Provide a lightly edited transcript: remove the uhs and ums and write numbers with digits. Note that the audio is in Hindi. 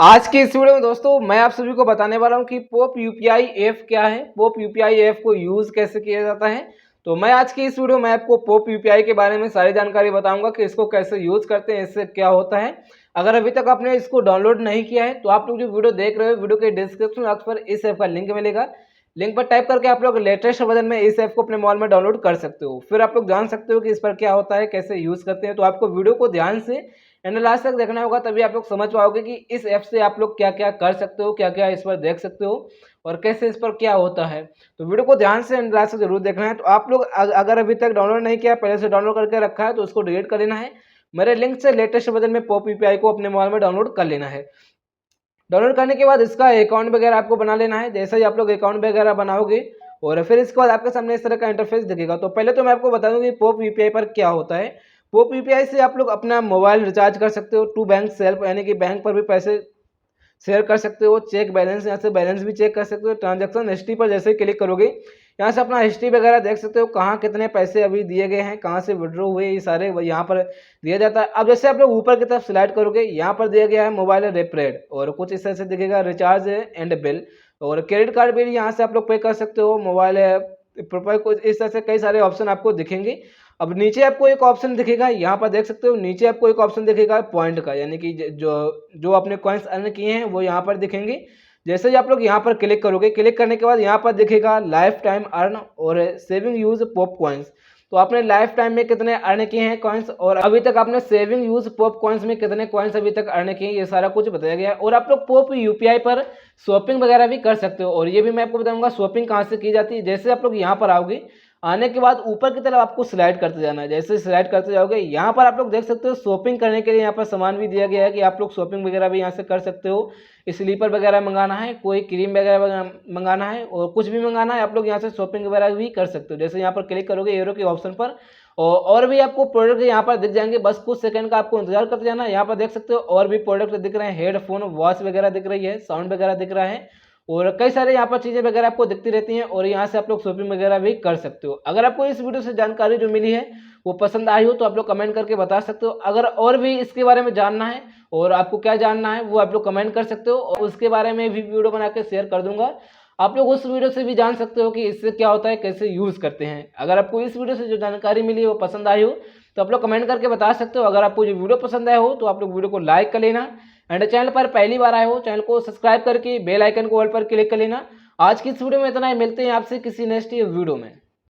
आज की इस वीडियो में दोस्तों मैं आप सभी को बताने वाला हूं कि पोप यूपीआई ऐप क्या है, पोप यूपीआई ऐप को यूज कैसे किया जाता है। तो मैं आज की इस वीडियो में आपको पोप यूपीआई के बारे में सारी जानकारी बताऊंगा कि इसको कैसे यूज करते हैं, इससे क्या होता है। अगर अभी तक आपने इसको डाउनलोड नहीं किया है तो आप लोग जो वीडियो देख रहे हो, वीडियो के डिस्क्रिप्शन बॉक्स पर इस ऐप का लिंक मिलेगा। लिंक पर टाइप करके आप लोग लेटेस्ट वर्जन में इस ऐप को अपने मोबाइल में डाउनलोड कर सकते हो। फिर आप लोग जान सकते हो कि इस पर क्या होता है, कैसे यूज करते हैं। तो आपको वीडियो को ध्यान से एंड लास्ट तक देखना होगा, तभी आप लोग समझ पाओगे कि इस ऐप से आप लोग क्या क्या कर सकते हो, क्या क्या इस पर देख सकते हो और कैसे इस पर क्या होता है। तो वीडियो को ध्यान से एंड लास्ट तक जरूर देखना है। तो आप लोग अगर अभी तक डाउनलोड नहीं किया, पहले से डाउनलोड करके रखा है तो उसको डिलीट कर लेना है। मेरे लिंक से लेटेस्ट वर्जन में पॉप यूपीआई को अपने मोबाइल में डाउनलोड कर लेना है। डाउनलोड करने के बाद इसका अकाउंट वगैरह आपको बना लेना है। जैसे ही आप लोग अकाउंट वगैरह बनाओगे और फिर इसके बाद आपके सामने इस तरह का इंटरफेस दिखेगा। तो पहले तो मैं आपको बता दूं कि पोप यूपीआई पर क्या होता है। पोप यूपीआई से आप लोग अपना मोबाइल रिचार्ज कर सकते हो, टू बैंक सेल्फ यानी कि बैंक पर भी पैसे शेयर कर सकते हो, चेक बैलेंस यहाँ से बैलेंस भी चेक कर सकते हो। ट्रांजैक्शन हिस्ट्री पर जैसे ही क्लिक करोगे यहाँ से अपना हिस्ट्री वगैरह देख सकते हो, कहाँ कितने पैसे अभी दिए गए हैं, कहाँ से विड्रॉ हुए, ये सारे यहाँ पर दिया जाता है। अब जैसे आप लोग ऊपर की तरफ स्लाइड करोगे, यहाँ पर दिया गया है मोबाइल रेट और कुछ इस तरह से दिखेगा रिचार्ज एंड बिल और क्रेडिट कार्ड बिल, यहाँ से आप लोग पे कर सकते हो। मोबाइल प्रोफाइल कुछ इस तरह से कई सारे ऑप्शन आपको दिखेंगे। अब नीचे आपको एक ऑप्शन दिखेगा, यहाँ पर देख सकते हो नीचे आपको एक ऑप्शन दिखेगा पॉइंट का, यानी कि जो जो आपने कॉइन्स अर्न किए हैं वो यहाँ पर दिखेंगे। जैसे ही आप लोग यहाँ पर क्लिक करोगे, क्लिक करने के बाद यहाँ पर दिखेगा लाइफ टाइम अर्न और सेविंग यूज पॉप कॉइन्स। तो आपने लाइफ टाइम में कितने अर्न किए हैं कॉइन्स और अभी तक आपने सेविंग यूज पॉप कॉइन्स में कितने कॉइन्स अभी तक अर्न किए हैं, ये सारा कुछ बताया गया है। और आप लोग पोप यूपीआई पर शॉपिंग वगैरह भी कर सकते हो और ये भी मैं आपको बताऊंगा शॉपिंग कहाँ से की जाती है। जैसे आप लोग यहाँ पर आओगे, आने के बाद ऊपर की तरफ आपको स्लाइड करते जाना है। जैसे स्लाइड करते जाओगे यहाँ पर आप लोग देख सकते हो शॉपिंग करने के लिए यहाँ पर सामान भी दिया गया है कि आप लोग शॉपिंग वगैरह भी यहाँ से कर सकते हो। स्लीपर वगैरह मंगाना है, कोई क्रीम वगैरह मंगाना है और कुछ भी मंगाना है, आप लोग यहाँ से शॉपिंग वगैरह भी कर सकते हो। जैसे यहाँ पर क्लिक करोगे एरो के ऑप्शन पर और भी आपको प्रोडक्ट यहाँ पर दिख जाएंगे। बस कुछ सेकंड का आपको इंतजार करते जाना है। यहाँ पर देख सकते हो और भी प्रोडक्ट दिख रहे हैं, हेडफोन, वॉच वगैरह दिख रही है, साउंड वगैरह दिख रहा है और कई सारे यहाँ पर चीज़ें वगैरह आपको दिखती रहती हैं और यहाँ से आप लोग शॉपिंग वगैरह भी कर सकते हो। अगर आपको इस वीडियो से जानकारी जो मिली है वो पसंद आई हो तो आप लोग कमेंट करके बता सकते हो। अगर और भी इसके बारे में जानना है और आपको क्या जानना है वो आप लोग कमेंट कर सकते हो और उसके बारे में भी वीडियो बना के शेयर कर दूंगा। आप लोग उस वीडियो से भी जान सकते हो कि इससे क्या होता है, कैसे यूज़ करते हैं। अगर आपको इस वीडियो से जो जानकारी मिली है वो पसंद आई हो तो आप लोग कमेंट करके बता सकते हो। अगर आपको जो वीडियो पसंद आया हो तो आप लोग वीडियो को लाइक कर लेना एंड चैनल पर पहली बार आए हो चैनल को सब्सक्राइब करके बेल आइकन को ऑल पर क्लिक कर लेना। आज की इस वीडियो में इतना ही, मिलते हैं आपसे किसी नेक्स्ट वीडियो में।